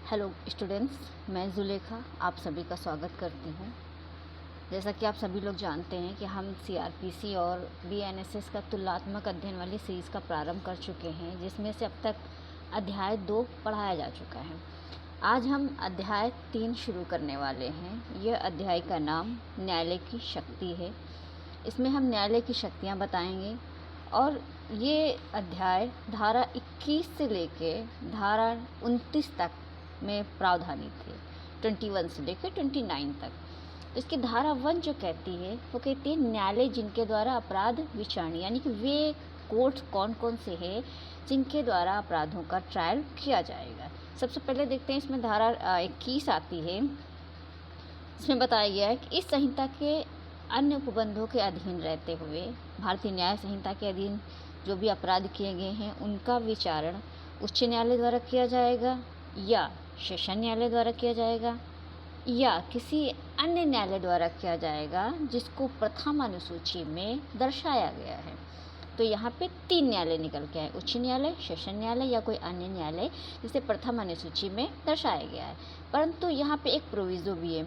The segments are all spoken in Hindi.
हेलो स्टूडेंट्स, मैं जुलेखा आप सभी का स्वागत करती हूँ। जैसा कि आप सभी लोग जानते हैं कि हम सीआरपीसी और बीएनएसएस का तुलनात्मक अध्ययन वाली सीरीज़ का प्रारंभ कर चुके हैं, जिसमें से अब तक अध्याय 2 पढ़ाया जा चुका है। आज हम अध्याय 3 शुरू करने वाले हैं। यह अध्याय का नाम न्यायालय की शक्ति है। इसमें हम न्यायालय की शक्तियाँ बताएंगे और ये अध्याय धारा 21 से लेके धारा 29 तक में प्रावधानित थे, 21 से लेकर 29 तक। तो इसकी धारा 1 जो कहती है वो कहती है न्यायालय जिनके द्वारा अपराध विचारणीय, यानी कि वे कोर्ट कौन कौन से हैं जिनके द्वारा अपराधों का ट्रायल किया जाएगा। सबसे पहले देखते हैं इसमें धारा 21 आती है। इसमें बताया गया है कि इस संहिता के अन्य उपबंधों के अधीन रहते हुए भारतीय न्याय संहिता के अधीन जो भी अपराध किए गए हैं उनका विचारण उच्च न्यायालय द्वारा किया जाएगा या सेशन न्यायालय द्वारा किया जाएगा या किसी अन्य न्यायालय द्वारा किया जाएगा जिसको प्रथम अनुसूची में दर्शाया गया है। तो यहाँ पे 3 न्यायालय निकल के आए, उच्च न्यायालय, सेशन न्यायालय या कोई अन्य न्यायालय जिसे प्रथम अनुसूची में दर्शाया गया है। परंतु यहाँ पे एक प्रोविज़ो भी है।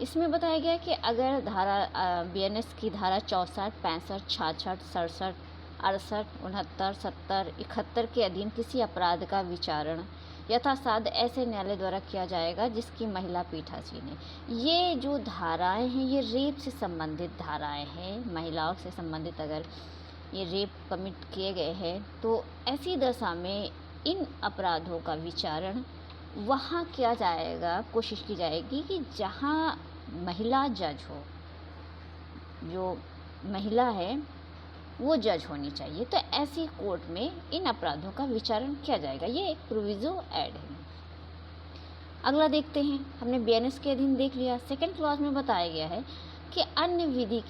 इसमें बताया गया है कि अगर धारा बीएनएस की धारा 64, 65, 66, 67, 68, 69, 70, 71 के अधीन किसी अपराध का विचारण यथासाध्य ऐसे न्यायालय द्वारा किया जाएगा जिसकी महिला पीठासीन है। ये जो धाराएं हैं ये रेप से संबंधित धाराएं हैं। महिलाओं से संबंधित अगर ये रेप कमिट किए गए हैं तो ऐसी दशा में इन अपराधों का विचारण वहाँ किया जाएगा, कोशिश की जाएगी कि जहाँ महिला जज हो, जो महिला है वो जज होनी चाहिए। तो ऐसी कोर्ट में इन अपराधों का विचारण किया जाएगा। ये एक प्रोविज़ो ऐड है। अगला देखते हैं, हमने बीएनएस के अधीन देख लिया। सेकंड क्लॉज में बताया गया है कि अन्य विधि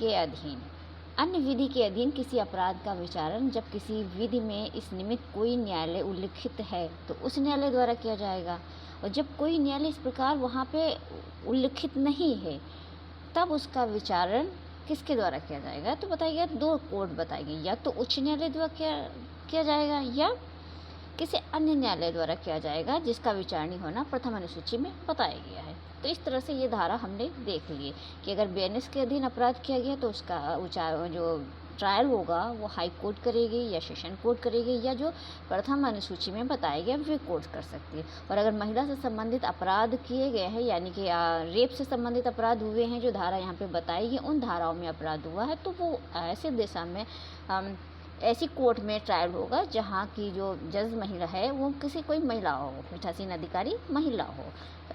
के अधीन किसी अपराध का विचारण जब किसी विधि में इस निमित्त कोई न्यायालय उल्लिखित है तो उस न्यायालय द्वारा किया जाएगा, और जब कोई न्यायालय इस प्रकार वहाँ पे उल्लिखित नहीं है तब उसका विचारण किसके द्वारा किया जाएगा। तो बताया गया 2 कोर्ट बताई गई, या तो उच्च न्यायालय द्वारा किया जाएगा या किसी अन्य न्यायालय द्वारा किया जाएगा जिसका विचारणी होना प्रथम अनुसूची में बताया गया है। तो इस तरह से ये धारा हमने देख ली कि अगर बीएनएस के अधीन अपराध किया गया तो उसका जो ट्रायल होगा वो हाई कोर्ट करेगी या सेशन कोर्ट करेगी, या जो प्रथम अनुसूची में बताया गया वे कोर्ट कर सकती है। और अगर महिला से संबंधित अपराध किए गए हैं, यानी कि रेप से संबंधित अपराध हुए हैं जो धारा यहाँ पे बताएगी, उन धाराओं में अपराध हुआ है, तो वो ऐसे दिशा में ऐसी कोर्ट में ट्रायल होगा जहाँ की जो जज महिला है वो कोई महिला हो, पीठासीन अधिकारी महिला हो।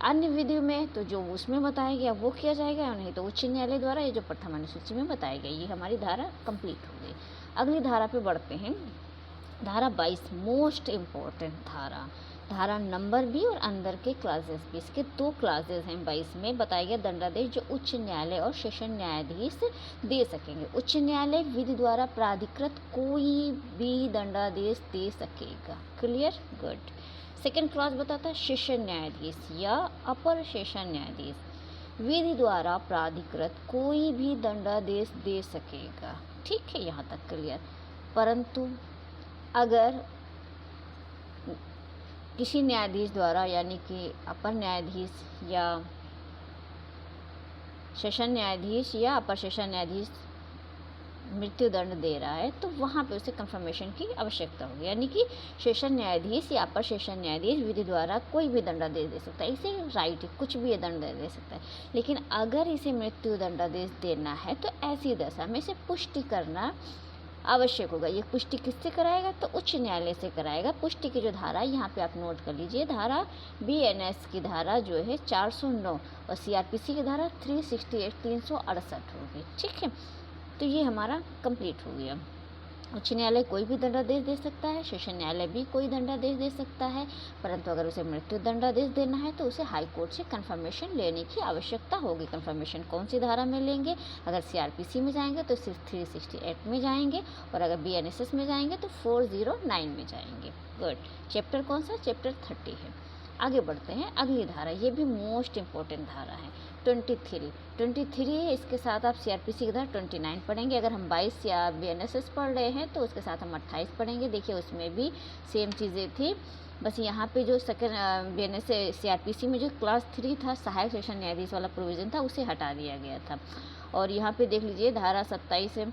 अन्य विधियों में तो जो उसमें बताया गया वो किया जाएगा, नहीं तो उच्च न्यायालय द्वारा ये जो प्रथम अनुसूची में बताया गया। ये हमारी धारा कंप्लीट हो गई। अगली धारा पे बढ़ते हैं। धारा 22 मोस्ट इम्पोर्टेंट धारा नंबर भी और अंदर के क्लासेस भी। इसके 2 क्लासेस हैं 22 में। बताया गया दंडादेश जो उच्च न्यायालय और सेशन न्यायाधीश दे सकेंगे। उच्च न्यायालय विधि द्वारा प्राधिकृत कोई भी दंडादेश दे सकेगा। Clear, good. सेकेंड क्लास बताता है सेशन न्यायाधीश या अपर सेशन न्यायाधीश विधि द्वारा प्राधिकृत कोई भी दंडादेश दे सकेगा। ठीक है, यहाँ तक क्लियर। परंतु अगर किसी न्यायाधीश द्वारा, यानी कि अपर न्यायाधीश या सेशन न्यायाधीश या अपर सेशन न्यायाधीश मृत्यु दंड दे रहा है तो वहाँ पे उसे कंफर्मेशन की आवश्यकता होगी, यानी कि सेशन न्यायाधीश या अपर सेशन न्यायाधीश विधि द्वारा कोई भी दंडादेश दे सकता है। इसे राइट है, कुछ भी ये दंड दे सकता है। लेकिन अगर इसे मृत्यु दंडादेश देना है तो ऐसी दशा में इसे पुष्टि करना आवश्यक होगा। ये पुष्टि किससे कराएगा तो उच्च न्यायालय से कराएगा। पुष्टि की जो धारा है यहाँ पे आप नोट कर लीजिए, धारा बीएनएस की धारा जो है 409 और सीआरपीसी की धारा 368 368 होगी। ठीक है, तो ये हमारा कंप्लीट हो गया। उच्च न्यायालय कोई भी दंडादेश दे सकता है, सेशन न्यायालय भी कोई दंडादेश दे सकता है, परंतु अगर उसे मृत्यु दंडादेश देना है तो उसे हाई कोर्ट से कंफर्मेशन लेने की आवश्यकता होगी। कंफर्मेशन कौन सी धारा में लेंगे? अगर सीआरपीसी में जाएंगे तो सिर्फ 368 में जाएंगे, और अगर बीएनएसएस में जाएंगे तो 409 में जाएंगे। गुड। चैप्टर कौन सा? चैप्टर 30 है। आगे बढ़ते हैं। अगली धारा, ये भी मोस्ट इम्पोर्टेंट धारा है, 23 है। इसके साथ आप सीआरपीसी की धारा 29 पढ़ेंगे। अगर हम 22 या बीएनएसएस पढ़ रहे हैं तो उसके साथ हम 28 पढ़ेंगे। देखिए उसमें भी सेम चीज़ें थी। बस यहाँ पे जो सेकंड BNS CRPC में जो क्लास 3 था, सहायक सेशन न्यायाधीश वाला प्रोविज़न था, उसे हटा दिया गया था। और यहाँ पे देख लीजिए धारा 27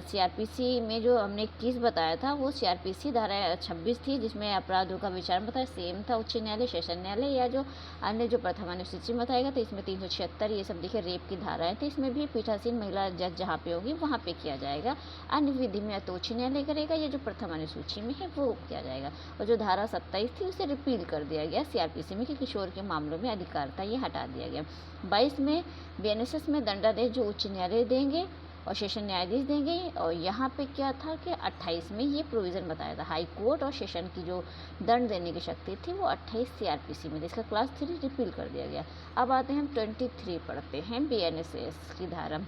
CRPC में जो हमने 21 बताया था, वो CRPC धारा 26 थी, जिसमें अपराधों का विचार बताया सेम था। उच्च न्यायालय, सेशन न्यायालय या जो अन्य जो प्रथम अनुसूची में बताएगा, तो इसमें 376 ये सब देखिए रेप की धाराएं थी। इसमें भी पीठासीन महिला जज जहाँ पे होगी वहाँ पे किया जाएगा। अन्य विधि में या तो उच्च न्यायालय करेगा या जो प्रथम अनुसूची में है वो किया जाएगा। और जो धारा 27 थी उसे रिपील कर दिया गया CRPC में कि किशोर के मामलों में अधिकार था, ये हटा दिया गया। 22 में BNSS में दंडादेश जो उच्च न्यायालय देंगे और सेशन न्यायाधीश देंगे। और यहाँ पे क्या था कि 28 में ये प्रोविज़न बताया था, हाई कोर्ट और सेशन की जो दंड देने की शक्ति थी वो 28 CRPC में, जिसका क्लास 3 रिपील कर दिया गया। अब आते हैं हम 23 पढ़ते हैं BNSS की धारा।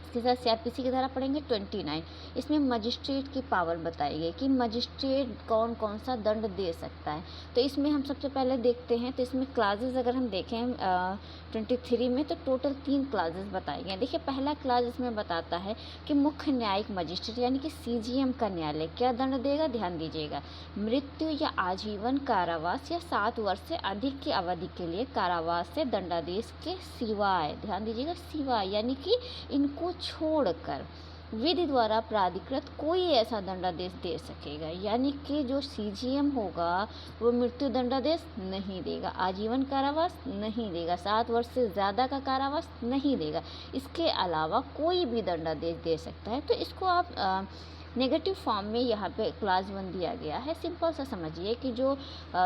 इसके साथ CRPC की धारा पढ़ेंगे 29। इसमें मजिस्ट्रेट की पावर बताई गई कि मजिस्ट्रेट कौन कौन सा दंड दे सकता है। तो इसमें हम सबसे पहले देखते हैं, तो इसमें क्लासेस अगर हम देखें 23 में, तो टोटल 3 क्लासेस बताए गए हैं। देखिए पहला क्लास इसमें बताता है कि मुख्य न्यायिक मजिस्ट्रेट यानी कि CGM का न्यायालय क्या दंड देगा, ध्यान दीजिएगा, मृत्यु या आजीवन कारावास या 7 वर्ष से अधिक की अवधि के लिए कारावास से दंडादेश के सिवाय, ध्यान दीजिएगा सिवाय, यानी कि इनको छोड़कर विधि द्वारा प्राधिकृत कोई ऐसा दंडादेश दे सकेगा। यानी कि जो CGM होगा वो मृत्यु दंडादेश नहीं देगा, आजीवन कारावास नहीं देगा, 7 वर्ष से ज़्यादा का कारावास नहीं देगा। इसके अलावा कोई भी दंडादेश दे सकता है। तो इसको आप नेगेटिव फॉर्म में यहाँ पे क्लास 1 दिया गया है। सिंपल सा समझिए कि जो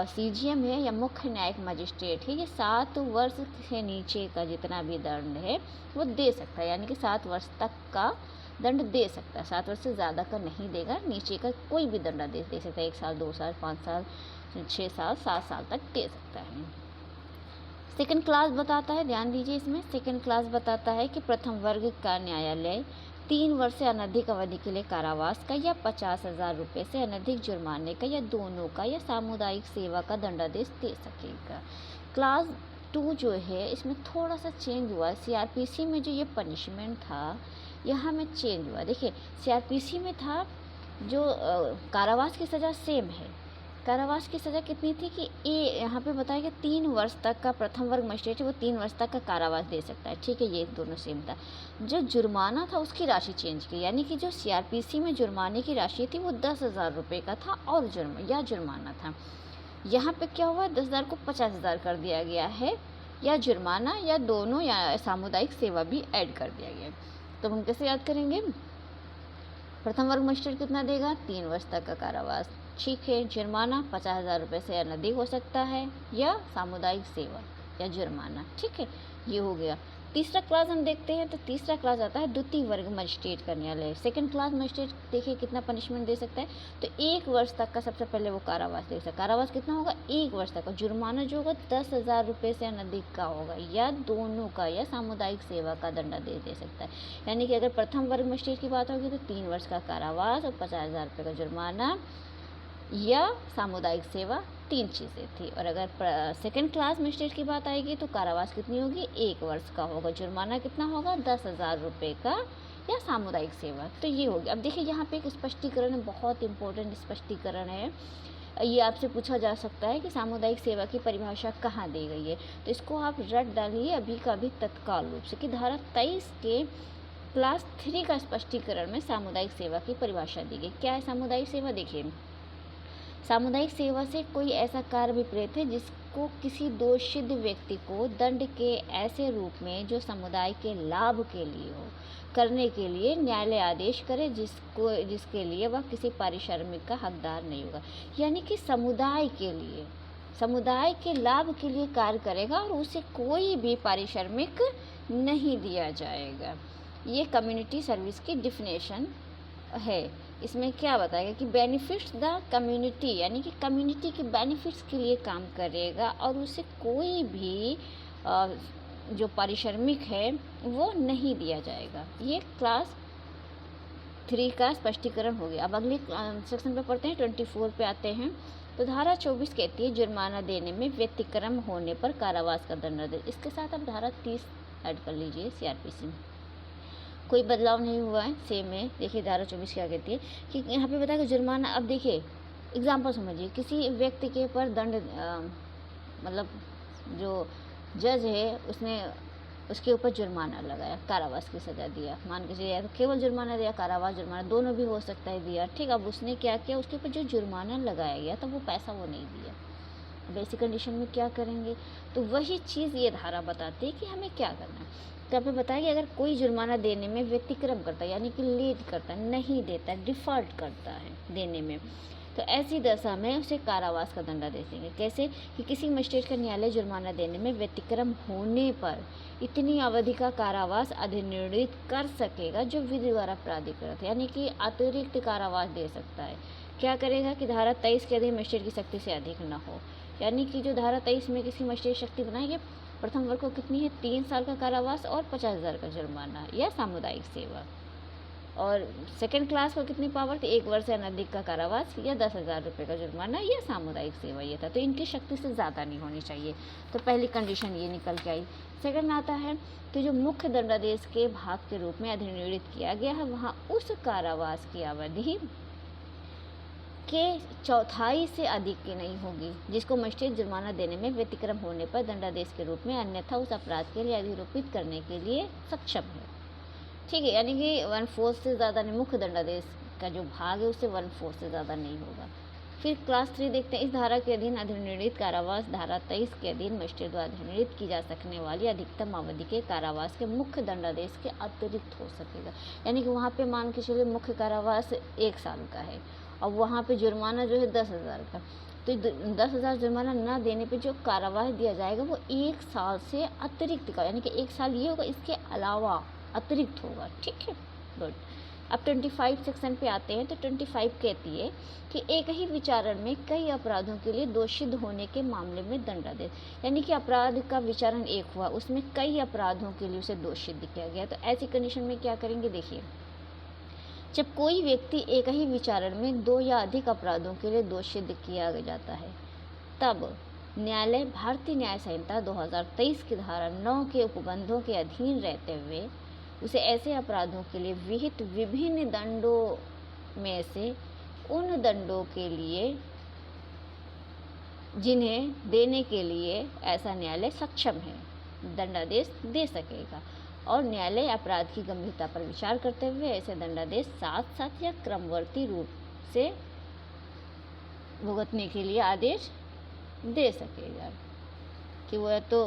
CGM है या मुख्य न्यायिक मजिस्ट्रेट है, ये 7 वर्ष से नीचे का जितना भी दंड है वो दे सकता है, यानी कि 7 वर्ष तक का दंड दे सकता है। 7 वर्ष से ज़्यादा का नहीं देगा, नीचे का कोई भी दंडादेश दे सकता है, 1 साल, 2 साल, 5 साल, 6 साल, 7 साल तक दे सकता है। सेकंड क्लास बताता है, ध्यान दीजिए, इसमें सेकंड क्लास बताता है कि प्रथम वर्ग का न्यायालय 3 वर्ष से अनधिक अवधि के लिए कारावास का या 50,000 रुपये से अनधिक जुर्माने का या दोनों का या सामुदायिक सेवा का दंडादेश दे सकेगा। क्लास 2 जो है इसमें थोड़ा सा चेंज हुआ। CRPC में जो ये पनिशमेंट था, यहाँ में चेंज हुआ। देखिए CRPC में था जो कारावास की सज़ा सेम है। कारावास की सज़ा कितनी थी कि यहाँ पे बताया कि 3 वर्ष तक का प्रथम वर्ग मजिस्ट्रेट है वो 3 वर्ष तक का कारावास दे सकता है, ठीक है, ये दोनों सेम था। जो जुर्माना था उसकी राशि चेंज की, यानी कि जो CRPC में जुर्माने की राशि थी वो 10,000 रुपये का था और जुर्माना था। यहाँ पे क्या हुआ, 10,000 को 50,000 कर दिया गया है, या जुर्माना या दोनों या सामुदायिक सेवा भी ऐड कर दिया गया। तो हम कैसे याद करेंगे, प्रथम वर्ग मजिस्ट्रेट कितना देगा, 3 वर्ष तक का कारावास, ठीक है, जुर्माना 50,000 रुपये से अधिक हो सकता है, या सामुदायिक सेवा या जुर्माना, ठीक है, ये हो गया। तीसरा क्लास हम देखते हैं, तो तीसरा क्लास आता है द्वितीय वर्ग मजिस्ट्रेट का न्यायालय। सेकंड क्लास मजिस्ट्रेट देखिए कितना पनिशमेंट दे सकता है, तो 1 वर्ष तक का सबसे पहले वो कारावास दे सकता है। कारावास कितना होगा, 1 वर्ष तक का। जुर्माना जो होगा 10,000 रुपये से अधिक का होगा, या दोनों का या सामुदायिक सेवा का दंडादेश दे सकता है। यानी कि अगर प्रथम वर्ग मजिस्ट्रेट की बात होगी तो 3 वर्ष का कारावास और 50,000 रुपये का जुर्माना या सामुदायिक सेवा, 3 चीज़ें थी। और अगर सेकंड क्लास मजिस्ट्रेट की बात आएगी तो कारावास कितनी होगी, 1 वर्ष का होगा, जुर्माना कितना होगा, 10,000 रुपये का, या सामुदायिक सेवा। तो ये हो गया। अब देखिए यहाँ पे एक स्पष्टीकरण है, बहुत इंपॉर्टेंट स्पष्टीकरण है। ये आपसे पूछा जा सकता है कि सामुदायिक सेवा की परिभाषा कहाँ दी गई है, तो इसको आप रट डालिए अभी का अभी तत्काल रूप से कि धारा 23 के क्लास 3 का स्पष्टीकरण में सामुदायिक सेवा की परिभाषा दी गई। क्या है सामुदायिक सेवा, देखिए, सामुदायिक सेवा से कोई ऐसा कार्य विपरीत है जिसको किसी दोषित व्यक्ति को दंड के ऐसे रूप में जो समुदाय के लाभ के लिए हो करने के लिए न्यायालय आदेश करे, जिसके लिए वह किसी पारिश्रमिक का हकदार नहीं होगा। यानी कि समुदाय के लाभ के लिए कार्य करेगा और उसे कोई भी पारिश्रमिक नहीं दिया जाएगा। ये कम्युनिटी सर्विस की डिफिनेशन है। इसमें क्या बताएगा कि बेनिफिट्स द कम्युनिटी, यानी कि कम्युनिटी के बेनिफिट्स के लिए काम करेगा और उसे कोई भी जो पारिश्रमिक है वो नहीं दिया जाएगा। ये क्लास 3 का स्पष्टीकरण हो गया। अब अगले सेक्शन पे पढ़ते हैं, 24 पे आते हैं। तो धारा 24 कहती है जुर्माना देने में व्यतिक्रम होने पर कारावास का दंडादेश। इसके साथ अब धारा 30 ऐड कर लीजिए। CRPC में कोई बदलाव नहीं हुआ है, सेम है। देखिए धारा 24 क्या कहती है कि यहाँ पे बताया कि जुर्माना, अब देखिए एग्जाम्पल समझिए, किसी व्यक्ति के ऊपर दंड मतलब जो जज है उसने उसके ऊपर जुर्माना लगाया, कारावास की सज़ा दिया, मान के चलिए या तो केवल जुर्माना दिया, कारावास जुर्माना दोनों भी हो सकता है दिया, ठीक। अब उसने क्या किया, उसके ऊपर जो जुर्माना लगाया गया तो वो पैसा वो नहीं दिया। अब ऐसी कंडीशन में क्या करेंगे, तो वही चीज़ ये धारा बताती है कि हमें क्या करना है। तो आपने बताया कि अगर कोई जुर्माना देने में व्यतिक्रम करता है, यानी कि लेट करता है, नहीं देता है, डिफ़ॉल्ट करता है देने में, तो ऐसी दशा में उसे कारावास का दंड दे देंगे। कैसे कि किसी मजिस्ट्रेट का न्यायालय जुर्माना देने में व्यतिक्रम होने पर इतनी अवधि का कारावास अधिनिर्णित कर सकेगा जो विधि द्वारा प्राधिकृत है, यानी कि अतिरिक्त कारावास दे सकता है। क्या करेगा कि धारा 23 के अधीन मजिस्ट्रेट की शक्ति से अधिक न हो, यानी कि जो धारा 23 में किसी मजिस्ट्रेट शक्ति बनाई है, प्रथम वर्ग को कितनी है, 3 साल का कारावास और 50,000 का जुर्माना या सामुदायिक सेवा। और सेकंड क्लास को कितनी पावर थी, 1 वर्ष से अनधिक का कारावास या 10,000 रुपये का जुर्माना या सामुदायिक सेवा, ये था। तो इनकी शक्ति से ज़्यादा नहीं होनी चाहिए। तो पहली कंडीशन ये निकल के आई। सेकंड आता है कि जो मुख्य दंडादेश के भाग के रूप में अधिनिर्णित किया गया है, वहाँ उस कारावास की अवधि के चौथाई से अधिक की नहीं होगी जिसको मजिस्ट्रेट जुर्माना देने में व्यतिक्रम होने पर दंडादेश के रूप में अन्यथा उस अपराध के लिए अधिरोपित करने के लिए सक्षम है, ठीक है। यानी कि 1/4 से ज़्यादा नहीं, मुख्य दंडादेश का जो भाग है उससे 1/4 से ज़्यादा नहीं होगा। फिर क्लास 3 देखते हैं। इस धारा के अधीन अधिनिर्णित कारावास धारा 23 के अधीन मजिस्ट्रेट द्वारा अधिनिर्णित की जा सकने वाली अधिकतम अवधि के कारावास के मुख्य दंडादेश के अतिरिक्त हो सकेगा। यानी कि वहाँ पे मान के चलिए मुख्य कारावास 1 साल का है और वहाँ पे जुर्माना जो है 10,000 का, तो 10,000 जुर्माना न देने पे जो कारावास दिया जाएगा वो 1 साल से अतिरिक्त का, यानी कि 1 साल ये होगा, इसके अलावा अतिरिक्त होगा, ठीक है। गुड। अब 25 सेक्शन पे आते हैं। तो 25 कहती है कि एक ही विचारण में कई अपराधों के लिए दोषित होने के मामले में दंडादेश, यानी कि अपराध का विचारण एक हुआ, उसमें कई अपराधों के लिए उसे दोषित किया गया। तो ऐसी कंडीशन में क्या करेंगे, देखिए, जब कोई व्यक्ति एक ही विचारण में 2 या अधिक अपराधों के लिए दोषित किया जाता है, तब न्यायालय भारतीय न्याय संहिता 2023 की धारा 9 के उपबंधों के अधीन रहते हुए उसे ऐसे अपराधों के लिए विहित विभिन्न दंडों में से उन दंडों के लिए जिन्हें देने के लिए ऐसा न्यायालय सक्षम है दंडादेश दे सकेगा। और न्यायालय अपराध की गंभीरता पर विचार करते हुए ऐसे दंडादेश साथ साथ या क्रमवर्ती रूप से भुगतने के लिए आदेश दे सकेगा, कि वो या तो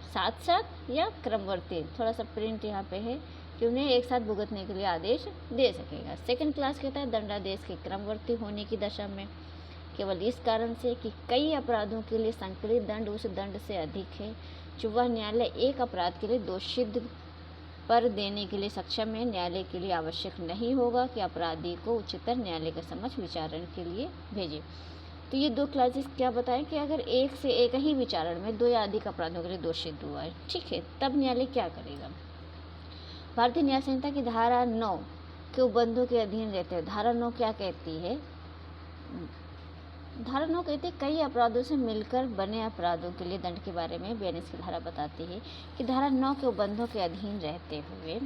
साथ साथ या क्रमवर्ती, थोड़ा सा प्रिंट यहाँ पे है कि उन्हें एक साथ भुगतने के लिए आदेश दे सकेगा। सेकंड क्लास कहता है दंडादेश के क्रमवर्ती होने की दशा में केवल इस कारण से कि कई अपराधों के लिए संकलित दंड उस दंड से अधिक है जो वह न्यायालय एक अपराध के लिए दोषित पर देने के लिए सक्षम है। न्यायालय के लिए आवश्यक नहीं होगा कि अपराधी को उच्चतर न्यायालय के समक्ष विचारण के लिए भेजे। तो ये 2 क्लासेस क्या बताएं कि अगर एक से एक ही विचारण में 2 या अधिक अपराधों के लिए दोषित हुआ है, ठीक है, तब न्यायालय क्या करेगा। भारतीय न्याय संहिता की धारा 9 के उपबंधों के अधीन रहते हैं। धारा 9 क्या कहती है, धारा 9 कहती है कई अपराधों से मिलकर बने अपराधों के लिए दंड के बारे में 42 की धारा बताती है कि धारा 9 के उपबंधों के अधीन रहते हुए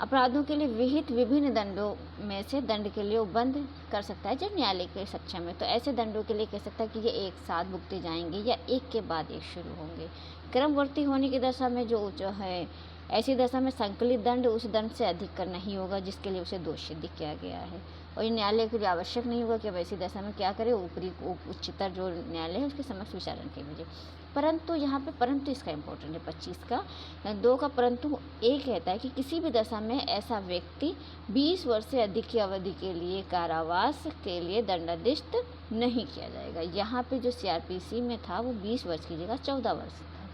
अपराधों के लिए विहित विभिन्न दंडों में से दंड के लिए उपबंध कर सकता है जब न्यायालय के सक्षम है। तो ऐसे दंडों के लिए कह सकता है कि ये एक साथ भुगते जाएंगे या एक के बाद एक शुरू होंगे। क्रमवर्ती होने की दशा में जो है, ऐसी दशा में संकलित दंड उस दंड से अधिक का नहीं होगा जिसके लिए उसे दोषित किया गया है, और ये न्यायालय के लिए आवश्यक नहीं होगा कि अब ऐसी दशा में क्या करे, ऊपरी उच्चतर जो न्यायालय है उसके समक्ष विचारण के भेजे। परंतु यहाँ पे परंतु इसका इम्पोर्टेंट है 25 का 2 का परंतु एक कहता है कि किसी भी दशा में ऐसा व्यक्ति 20 वर्ष से अधिक की अवधि के लिए कारावास के लिए दंडादेश नहीं किया जाएगा। यहाँ पे जो CRPC में था वो 20 वर्ष की जगह 14 वर्ष था,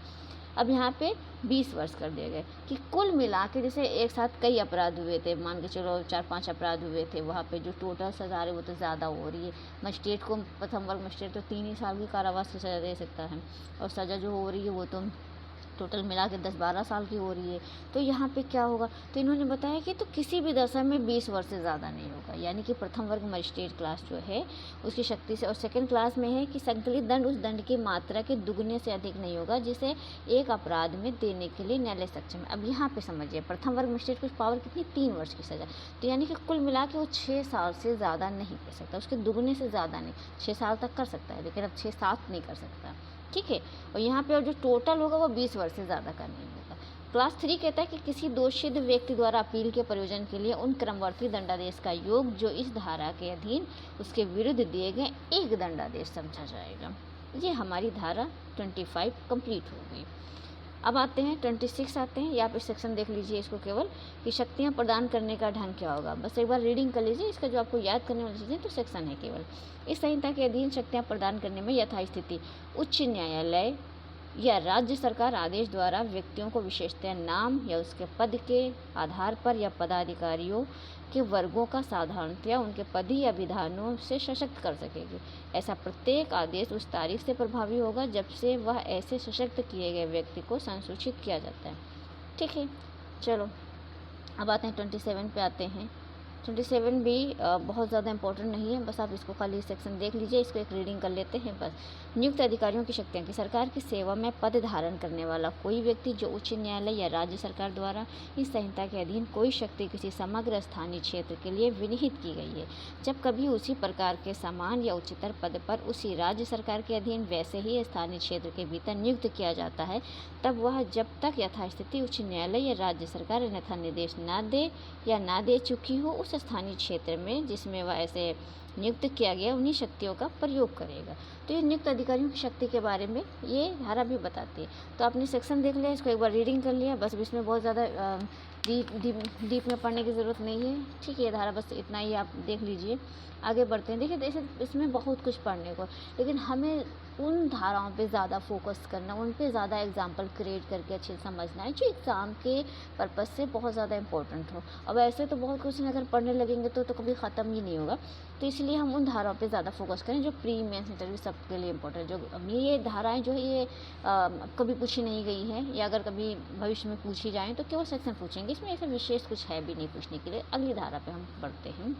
अब यहाँ पे 20 वर्ष कर दिए गए कि कुल मिला के जैसे एक साथ कई अपराध हुए थे, मान के चलो 4-5 अपराध हुए थे, वहाँ पे जो टोटल सज़ा है वो तो ज़्यादा हो रही है। मजिस्ट्रेट को प्रथम वर्ग मजिस्ट्रेट तो 3 ही साल की कारावास की सज़ा दे सकता है, और सज़ा जो हो रही है वो तो टोटल मिला के 10-12 साल की हो रही है। तो यहाँ पे क्या होगा, तो इन्होंने बताया कि तो किसी भी दशा में 20 वर्ष से ज़्यादा नहीं होगा, यानी कि प्रथम वर्ग मजिस्ट्रेट क्लास जो है उसकी शक्ति से, और सेकंड क्लास में है कि संकलित दंड उस दंड की मात्रा के दुगने से अधिक नहीं होगा जिसे एक अपराध में देने के लिए न्यायालय सक्षम है। अब यहाँ पे समझिए, प्रथम वर्ग मजिस्ट्रेट की पावर कितनी, 3 वर्ष की सज़ा, तो यानी कि कुल मिला के वो 6 साल से ज़्यादा नहीं कर सकता, उसके दुगने से ज़्यादा नहीं, 6 साल तक कर सकता है लेकिन अब 6-7 नहीं कर सकता, ठीक है। और यहाँ पे और जो टोटल होगा वो 20 वर्ष से ज़्यादा का नहीं होगा। क्लास 3 कहता है कि किसी दोषित व्यक्ति द्वारा अपील के प्रयोजन के लिए उन क्रमवर्ती दंडादेश का योग जो इस धारा के अधीन उसके विरुद्ध दिए गए एक दंडादेश समझा जाएगा। ये हमारी धारा 25 कंप्लीट हो गई। अब आते हैं 26 आते हैं, यहाँ पे सेक्शन देख लीजिए इसको केवल, कि शक्तियाँ प्रदान करने का ढंग क्या होगा। बस एक बार रीडिंग कर लीजिए, इसका जो आपको याद करने वाली चीज़ें तो सेक्शन है केवल। इस संहिता के अधीन शक्तियाँ प्रदान करने में यथास्थिति उच्च न्यायालय या राज्य सरकार आदेश द्वारा व्यक्तियों को विशेषतः नाम या उसके पद के आधार पर या पदाधिकारियों के वर्गों का साधारणतया उनके पद या विधानों से सशक्त कर सकेगी। ऐसा प्रत्येक आदेश उस तारीख से प्रभावी होगा जब से वह ऐसे सशक्त किए गए व्यक्ति को संसूचित किया जाता है, ठीक है। चलो अब आते हैं 27 पे आते हैं। 27 भी बहुत ज़्यादा इंपॉर्टेंट नहीं है, बस आप इसको खाली सेक्शन देख लीजिए, इसको एक रीडिंग कर लेते हैं बस। नियुक्त अधिकारियों की शक्तियाँ की सरकार की सेवा में पद धारण करने वाला कोई व्यक्ति जो उच्च न्यायालय या राज्य सरकार द्वारा इस संहिता के अधीन कोई शक्ति किसी समग्र स्थानीय क्षेत्र के लिए विनिहित की गई है, जब कभी उसी प्रकार के समान या उच्चतर पद पर उसी राज्य सरकार के अधीन वैसे ही स्थानीय क्षेत्र के भीतर नियुक्त किया जाता है, तब वह जब तक यथास्थिति उच्च न्यायालय या राज्य सरकार अन्यथा निर्देश न दे या ना दे चुकी हो उस स्थानीय क्षेत्र में जिसमें वह ऐसे नियुक्त किया गया उन्हीं शक्तियों का प्रयोग करेगा। तो ये नियुक्त अधिकारियों की शक्ति के बारे में ये धारा भी बताती है। तो आपने सेक्शन देख लिया, इसको एक बार रीडिंग कर लिया, बस इसमें बहुत ज़्यादा डीप में पढ़ने की ज़रूरत नहीं है, ठीक है। ये धारा बस इतना ही आप देख लीजिए। आगे बढ़ते हैं। देखिए जैसे इसमें बहुत कुछ पढ़ने को, लेकिन हमें उन धाराओं पे ज़्यादा फोकस करना, उन पे ज़्यादा एग्जाम्पल क्रिएट करके अच्छे से समझना है जो एग्ज़ाम के पर्पज़ से बहुत ज़्यादा इंपॉर्टेंट हो। अब ऐसे तो बहुत कुछ अगर पढ़ने लगेंगे तो कभी ख़त्म ही नहीं होगा, तो इसलिए हम उन धाराओं पे ज़्यादा फोकस करें जो प्री मेंस इंटरव्यू सबके लिए इंपॉर्टेंट। जो अब ये धाराएँ जो है ये कभी पूछी नहीं गई हैं, या अगर कभी भविष्य में पूछी जाएँ तो केवल सेक्शन पूछेंगे, इसमें ऐसा विशेष कुछ है भी नहीं पूछने के लिए। अगली धारा पे हम बढ़ते हैं।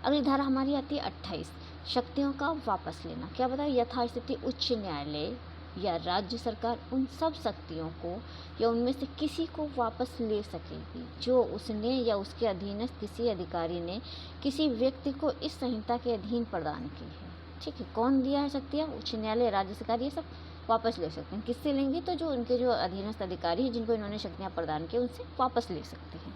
अगली धारा हमारी आती है 28, शक्तियों का वापस लेना। क्या बताया, यथास्थिति उच्च न्यायालय या राज्य सरकार उन सब शक्तियों को या उनमें से किसी को वापस ले सकेगी जो उसने या उसके अधीनस्थ किसी अधिकारी ने किसी व्यक्ति को इस संहिता के अधीन प्रदान की है, ठीक है। कौन दिया है शक्तियाँ, उच्च न्यायालय, राज्य सरकार, ये सब वापस ले सकते हैं। किससे लेंगे, तो जो उनके जो अधीनस्थ अधिकारी हैं जिनको इन्होंने शक्तियाँ प्रदान की उनसे वापस ले सकते हैं।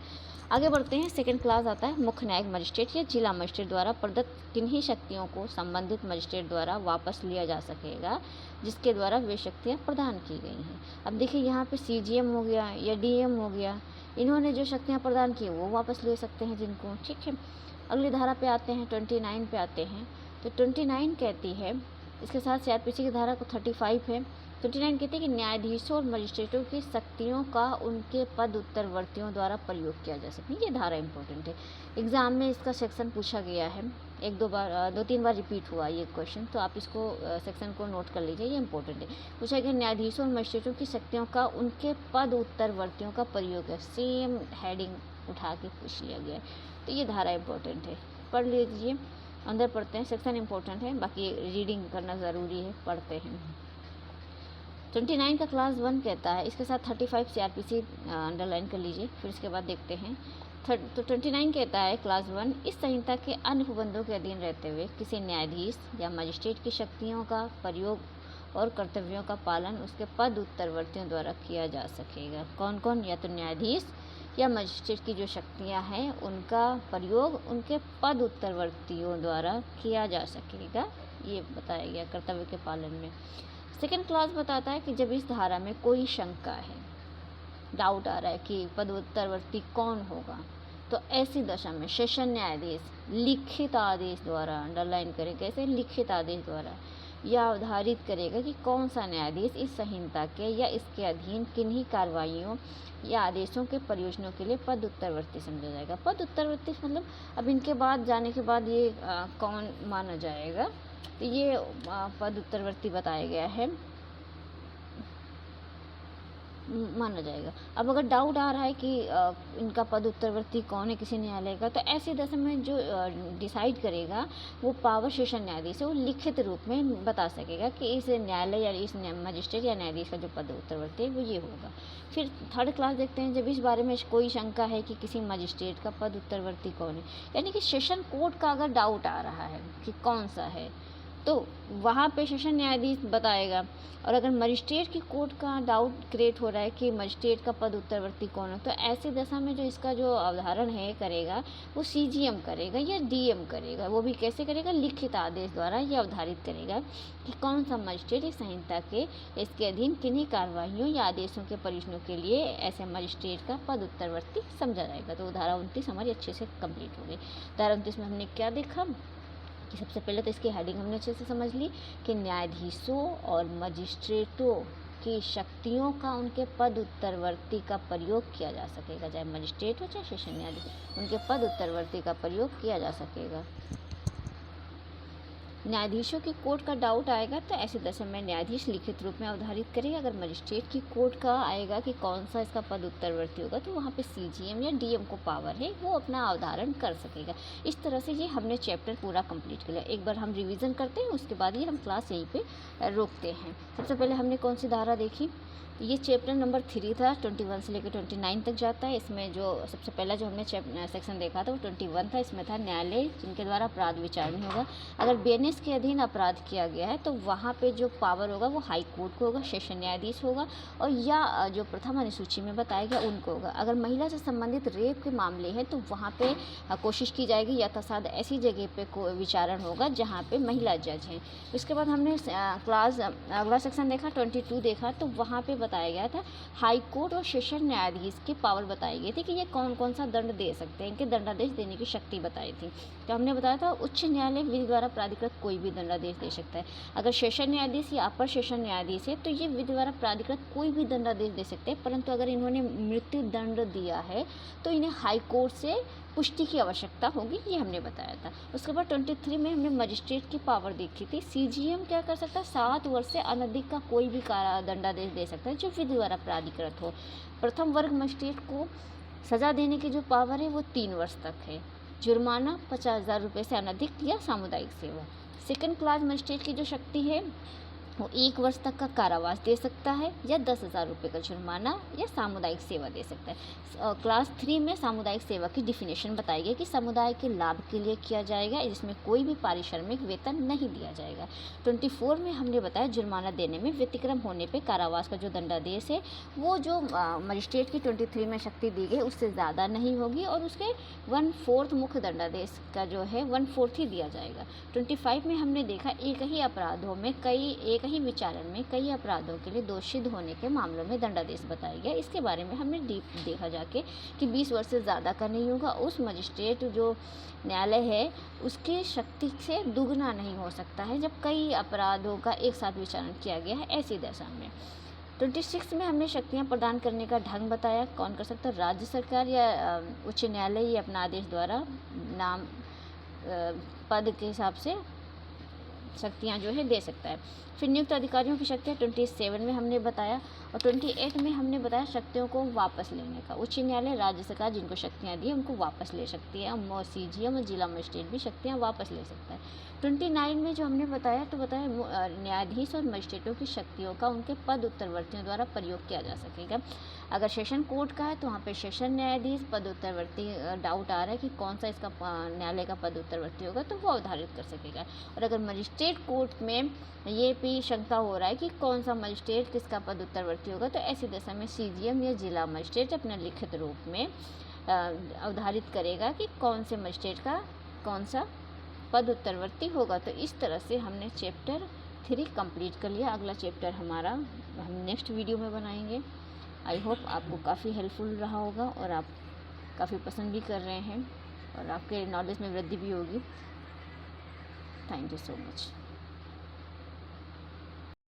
आगे बढ़ते हैं। सेकंड क्लास आता है, मुख्य न्यायिक मजिस्ट्रेट या जिला मजिस्ट्रेट द्वारा प्रदत्त किन्हीं शक्तियों को संबंधित मजिस्ट्रेट द्वारा वापस लिया जा सकेगा जिसके द्वारा वे शक्तियाँ प्रदान की गई हैं। अब देखिए यहाँ पे CGM हो गया या DM हो गया, इन्होंने जो शक्तियाँ प्रदान की वो वापस ले सकते हैं जिनको, ठीक है। अगली धारा पे आते हैं, 29 पे आते हैं। तो 29 कहती है, इसके साथ CRPC की धारा को 35 है। 29 कहते हैं कि न्यायाधीशों और मजिस्ट्रेटों की शक्तियों का उनके पद उत्तरवर्तियों द्वारा प्रयोग किया जा सकता है। ये धारा इंपॉर्टेंट है, एग्जाम में इसका सेक्शन पूछा गया है, 2-3 बार रिपीट हुआ ये क्वेश्चन, तो आप इसको सेक्शन को नोट कर लीजिए, ये इंपॉर्टेंट है। पूछा गया न्यायाधीशों और मजिस्ट्रेटों की शक्तियों का उनके पद उत्तरवर्तियों का प्रयोग है, सेम हेडिंग उठा के पूछ लिया गया है, तो ये धारा इंपॉर्टेंट है, पढ़ लीजिए। अंदर पढ़ते हैं, सेक्शन इंपॉर्टेंट है, बाकी रीडिंग करना ज़रूरी है, पढ़ते हैं। 29 का क्लास 1 कहता है, इसके साथ 35 CRPC अंडरलाइन कर लीजिए, फिर इसके बाद देखते हैं। तो 29 कहता है क्लास 1, इस संहिता के अन्य उपबंधों के अधीन रहते हुए किसी न्यायाधीश या मजिस्ट्रेट की शक्तियों का प्रयोग और कर्तव्यों का पालन उसके पद उत्तरवर्तियों द्वारा किया जा सकेगा। कौन कौन, या तो न्यायाधीश या मजिस्ट्रेट की जो शक्तियां हैं उनका प्रयोग उनके पद उत्तरवर्तियों द्वारा किया जा सकेगा, ये बताया गया कर्तव्य के पालन में। सेकंड क्लास बताता है कि जब इस धारा में कोई शंका है, डाउट आ रहा है कि पद उत्तरवर्ती कौन होगा, तो ऐसी दशा में सेशन न्यायाधीश लिखित आदेश द्वारा, अंडरलाइन करें कैसे, लिखित आदेश द्वारा यह अवधारित करेगा कि कौन सा न्यायाधीश इस संहिता के या इसके अधीन किन्हीं कार्रवाइयों या आदेशों के प्रयोजनों के लिए पद उत्तरवर्ती समझा जाएगा। पद उत्तरवर्ती मतलब अब इनके बाद जाने के बाद ये कौन माना जाएगा, तो ये पद उत्तरवर्ती बताया गया है। माना जाएगा। अब अगर डाउट आ रहा है कि इनका पद उत्तरवर्ती कौन है किसी न्यायालय का, तो ऐसी दशा में जो डिसाइड करेगा वो पावर सेशन न्यायाधीश है, वो लिखित रूप में बता सकेगा कि इस न्यायालय या इस मजिस्ट्रेट या न्यायाधीश का जो पद उत्तरवर्ती है वो ये होगा। फिर थर्ड क्लास देखते हैं, जब इस बारे में कोई शंका है कि किसी मजिस्ट्रेट का पद उत्तरवर्ती कौन है, यानी कि सेशन कोर्ट का अगर डाउट आ रहा है कि कौन सा है, तो वहाँ पे सेशन न्यायाधीश बताएगा। और अगर मजिस्ट्रेट की कोर्ट का डाउट क्रिएट हो रहा है कि मजिस्ट्रेट का पद उत्तरवर्ती कौन है, तो ऐसी दशा में जो इसका जो अवधारण है करेगा वो सीजीएम करेगा या डीएम करेगा। वो भी कैसे करेगा, लिखित आदेश द्वारा ये अवधारित करेगा कि कौन सा मजिस्ट्रेट इस संहिता के इसके अधीन किन्हीं कार्रवाइयों या आदेशों के परिजनों के लिए ऐसे मजिस्ट्रेट का पद उत्तरवर्ती समझा जाएगा। तो धारा 29 हमारी अच्छे से कंप्लीट हो गई। धारा 29 में हमने क्या देखा कि सबसे पहले तो इसकी हेडिंग हमने अच्छे से समझ ली कि न्यायाधीशों और मजिस्ट्रेटों की शक्तियों का उनके पद उत्तरवर्ती का प्रयोग किया जा सकेगा, चाहे मजिस्ट्रेट हो चाहे सेशन न्यायाधीश, उनके पद उत्तरवर्ती का प्रयोग किया जा सकेगा। न्यायाधीशों की कोर्ट का डाउट आएगा तो ऐसी दशा में न्यायाधीश लिखित रूप में अवधारित करेगा। अगर मजिस्ट्रेट की कोर्ट का आएगा कि कौन सा इसका पद उत्तरवर्ती होगा, तो वहाँ पे सीजीएम या डीएम को पावर है, वो अपना अवधारण कर सकेगा। इस तरह से ये हमने चैप्टर पूरा कंप्लीट कर लिया। एक बार हम रिवीजन करते हैं, उसके बाद ही हम क्लास यहीं पे रोकते हैं। सबसे पहले हमने कौन सी धारा देखी, ये चैप्टर नंबर 3 था, 21 से लेकर 29 तक जाता है। इसमें जो सबसे पहला जो हमने सेक्शन देखा था वो 21 था। इसमें था न्यायालय जिनके द्वारा अपराध विचार नहीं होगा। अगर बीएनएस के अधीन अपराध किया गया है तो वहाँ पे जो पावर होगा वो हाई कोर्ट को होगा, सेशन न्यायाधीश होगा, और या जो प्रथम अनुसूची में बताया गया उनको होगा। अगर महिला से संबंधित रेप के मामले हैं तो वहाँ पे कोशिश की जाएगी यथासाध्य ऐसी जगह पे विचारण होगा जहाँ पे महिला जज हैं। इसके बाद हमने अगला सेक्शन देखा 22 देखा, तो वहाँ पे बताया गया था हाई कोर्ट और सेशन न्यायाधीश की पावर बताई गई थी कि ये कौन कौन सा दंड दे सकते हैं, इनके दंडादेश देने की शक्ति बताई थी। तो हमने बताया था उच्च न्यायालय विधि द्वारा प्राधिकृत कोई भी दंडादेश दे सकता है। अगर सेशन न्यायाधीश या अपर सेशन न्यायाधीश है तो ये विधि द्वारा प्राधिकृत कोई भी दंडादेश दे सकते हैं, परंतु अगर इन्होंने मृत्यु दंड दिया है तो इन्हें हाई कोर्ट से पुष्टि की आवश्यकता होगी, ये हमने बताया था। उसके बाद 23 में हमने मजिस्ट्रेट की पावर देखी थी। सीजीएम क्या कर सकता है, 7 वर्ष से अनधिक का कोई भी दंडादेश दे सकता है जो विधि द्वारा प्राधिकृत हो। प्रथम वर्ग मजिस्ट्रेट को सजा देने की जो पावर है वो 3 वर्ष तक है। जुर्माना 50,000 रुपये से अनधिक या सामुदायिक सेवा। सेकंड क्लास मजिस्ट्रेट की जो शक्ति है वो 1 वर्ष तक का कारावास दे सकता है या 10,000 रुपये का जुर्माना या सामुदायिक सेवा दे सकता है। क्लास 3 में सामुदायिक सेवा की डिफिनेशन बताई गई कि समुदाय के लाभ के लिए किया जाएगा, जिसमें कोई भी पारिश्रमिक वेतन नहीं दिया जाएगा। 24 में हमने बताया जुर्माना देने में व्यतिक्रम होने पे कारावास का जो दंडादेश है वो जो मजिस्ट्रेट की 23 में शक्ति दी गई उससे ज़्यादा नहीं होगी, और उसके 1/4 मुख्य दंडादेश का जो है 1/4 ही दिया जाएगा। 25 में हमने देखा एक ही अपराधों में एक ही विचारण में कई अपराधों के लिए दोषित होने के मामलों में दंडादेश बताया गया। इसके बारे में हमने डीप देखा जाके कि 20 वर्ष से ज़्यादा का नहीं होगा। उस मजिस्ट्रेट जो न्यायालय है उसकी शक्ति से दुगना नहीं हो सकता है जब कई अपराधों का एक साथ विचारण किया गया है, ऐसी दशा में। 26 में हमने शक्तियाँ प्रदान करने का ढंग बताया, कौन कर सकता है, राज्य सरकार या उच्च न्यायालय या अपना आदेश द्वारा नाम पद के हिसाब से शक्तियाँ जो है दे सकता है। फिर नियुक्त अधिकारियों की शक्तियाँ 27 में हमने बताया, और 28 में हमने बताया शक्तियों को वापस लेने का। उच्च न्यायालय राज्य सरकार जिनको शक्तियाँ दी उनको वापस ले सकती है, और सीजीएम और जिला मजिस्ट्रेट भी शक्तियाँ वापस ले सकता है। 29 में जो हमने बताया तो बताया न्यायाधीश और मजिस्ट्रेटों की शक्तियों का उनके पद उत्तरवर्तियों द्वारा प्रयोग किया जा सकेगा। अगर सेशन कोर्ट का है तो वहाँ पे सेशन न्यायाधीश पद उत्तरवर्ती डाउट आ रहा है कि कौन सा इसका न्यायालय का पद उत्तरवर्ती होगा तो वो अवधारित कर सकेगा। और अगर मजिस्ट्रेट कोर्ट में ये भी शंका हो रहा है कि कौन सा मजिस्ट्रेट किसका पद उत्तरवर्ती होगा, तो ऐसी दशा में सीजीएम या जिला मजिस्ट्रेट अपने लिखित रूप में अवधारित करेगा कि कौन से मजिस्ट्रेट का कौन सा पद उत्तरवर्ती होगा। तो इस तरह से हमने चैप्टर 3 कंप्लीट कर लिया। अगला चैप्टर हमारा हम नेक्स्ट वीडियो में बनाएंगे। आई होप आपको काफ़ी हेल्पफुल रहा होगा और आप काफ़ी पसंद भी कर रहे हैं और आपके नॉलेज में वृद्धि भी होगी। Thank you so much.